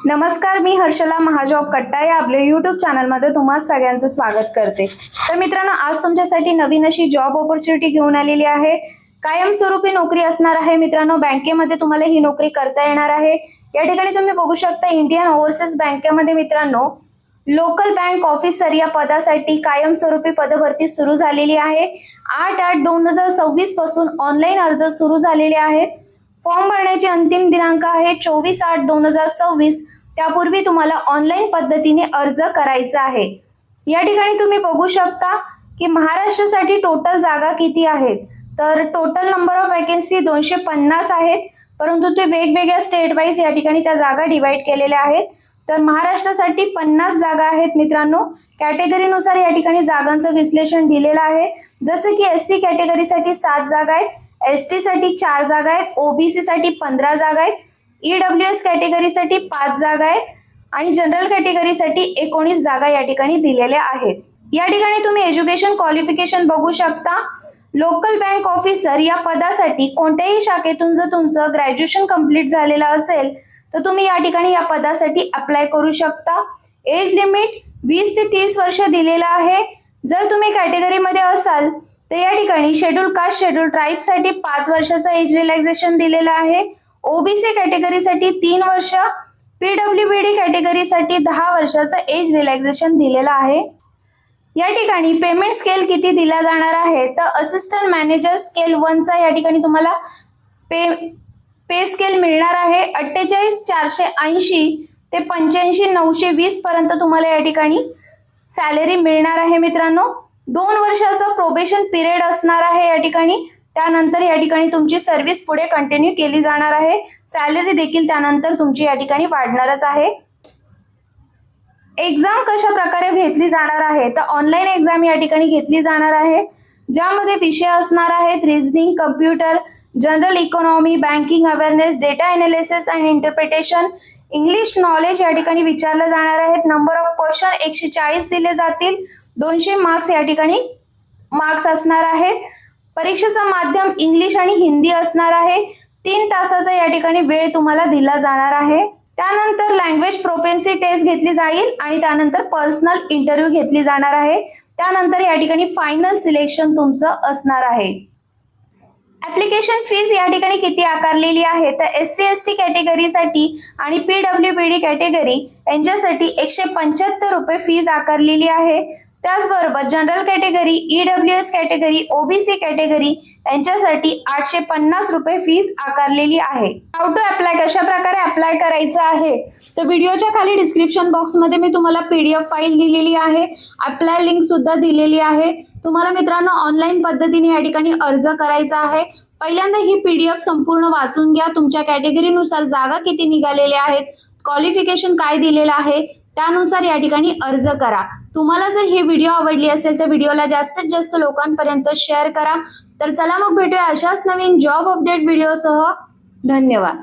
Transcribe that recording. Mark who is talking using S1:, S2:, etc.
S1: नमस्कार, मी हर्षला महाजॉब कट्टा या आपल्या यूट्यूब चॅनलमध्ये तुम्हा सगळ्यांचं स्वागत करते। तर मित्रांनो, आज तुमच्यासाठी नवीन अशी जॉब ऑपॉर्च्युनिटी घेऊन आलेली आहे। कायमस्वरूपी नोकरी असणार आहे मित्रांनो। बँकेमध्ये तुम्हाला ही नोकरी करता येणार आहे। या ठिकाणी तुम्ही बघू शकता इंडियन ओव्हरसीज बँकेमध्ये मित्रांनो लोकल बँक ऑफिसर या पदासाठी कायमस्वरूपी पदभरती सुरू झालेली आहे। 8/8/2026 पासून ऑनलाईन अर्ज सुरू झालेले आहेत। फॉर्म भरण्याची अंतिम दिनांक आहे 24/8/2026। त्यापूर्वी तुम्हाला ऑनलाईन पद्धतीने अर्ज करायचा आहे। या ठिकाणी तुम्ही बघू शकता की महाराष्ट्रासाठी टोटल जागा किती आहेत। तर टोटल नंबर ऑफ वॅकन्सी 250 आहेत, परंतु ते वेगवेगळ्या स्टेट वाईज या ठिकाणी त्या जागा डिवाइड केलेल्या आहेत। तर महाराष्ट्रासाठी 50 जागा आहेत मित्रांनो। कॅटेगरीनुसार या ठिकाणी जागांचं विश्लेषण दिलेलं आहे। जसे की एससी कॅटेगरीसाठी 7 जागा आहेत, एसटी साठी 4 जागा आहेत, ओबीसी साठी 15 जागा आहेत, ईडब्ल्यूएस कॅटेगरीसाठी 5 जागा आहेत आणि जनरल कॅटेगरीसाठी 19 जागा या ठिकाणी दिलेल्या आहेत। या ठिकाणी तुम्ही एज्युकेशन क्वालिफिकेशन बघू शकता। लोकल बँक ऑफिसर या पदासाठी कोणत्याही शाखेतून जर तुमचं ग्रॅज्युएशन कंप्लीट झालेलं असेल तर तुम्ही या ठिकाणी या पदासाठी अप्लाय करू शकता। एज लिमिट 20 ते 30 वर्ष दिलेलं आहे। जर तुम्ही कॅटेगरीमध्ये असाल तर या ठिकाणी शेड्यूल कास्ट शेड्यूल ट्राइब साठी 5 वर्षाचा एज रिलॅक्सेशन दिलेला आहे। ओबीसी कॅटेगरीसाठी 3 वर्ष, पीडब्ल्यूबीडी कॅटेगरीसाठी 10 वर्षाचा एज रिलॅक्सेशन दिलेला आहे। या ठिकाणी पेमेंट स्केल किती दिला जाणार आहे तर असिस्टंट मॅनेजर स्केल 1 चा या ठिकाणी तुम्हाला पे स्केल मिळणार आहे। 48,480 ते 85,920 पर्यंत तुम्हाला या ठिकाणी सॅलरी मिळणार आहे मित्रांनो। 2 वर्षाचा प्रोबेशन पिरियड असणार आहे या ठिकाणी। त्यानंतर या ठिकाणी तुमची सर्व्हिस पुढे कंटिन्यू केली जाणार आहे। सॅलरी देखील त्यानंतर तुमची या ठिकाणी वाढणारच आहे। एग्जाम कशा प्रकारे घेतली जाणार आहे तर ऑनलाईन एग्जाम या ठिकाणी घेतली जाणार आहे, ज्यामध्ये विषय असणार आहेत reasoning, computer, general economy, banking awareness, data analysis and interpretation, English knowledge या ठिकाणी विचारले जाणार आहेत। नंबर ऑफ क्वेश्चन 140 दिले जातील। 200 मार्क्स या ठिकाणी मार्क्स असणार आहेत। परीक्षेचा माध्यम इंग्लिश आणि हिंदी असणार आहे। 3 तासाचा या ठिकाणी वेळ तुम्हाला दिला जाणार आहे। त्यानंतर लँग्वेज प्रोफिशियन्सी टेस्ट घेतली जाईल आणि त्यानंतर पर्सनल इंटरव्ह्यू घेतली जाणार आहे। त्यानंतर या ठिकाणी फायनल सिलेक्शन तुमचं असणार आहे। ऍप्लिकेशन फीस या ठिकाणी किती आकारलेली आहे तर एससी एसटी कॅटेगरीसाठी आणि पीडब्ल्यूबीडी कॅटेगरी यांच्यासाठी 175 रुपये फीस आकारलेली आहे। त्याचबरोबर general category, EWS category, OBC category यांच्यासाठी 850 रुपये फीस आकारलेली आहे। हाऊ टू अप्लाय, कशा प्रकारे अप्लाय करायचं आहे तर व्हिडिओच्या खाली डिस्क्रिप्शन बॉक्स मध्ये मी तुम्हाला पीडीएफ फाईल दिलेली आहे, अप्लाय लिंक सुद्धा दिलेली आहे। तुम्हाला मित्रांनो ऑनलाईन पद्धतीने या ठिकाणी अर्ज करायचा आहे। पहिल्यांदा ही पीडीएफ संपूर्ण वाचून घ्या। तुमच्या कॅटेगरीनुसार जागा किती निघालेल्या आहेत, क्वालिफिकेशन काय दिलेलं आहे त्यानुसार या ठिकाणी अर्ज करा। तुम्हाला जर ही व्हिडिओ आवडली असेल तर व्हिडिओला जास्तीत जास्त लोकांपर्यंत शेअर करा। तर चला मग भेटूया अशाच नवीन जॉब अपडेट व्हिडिओसह। धन्यवाद।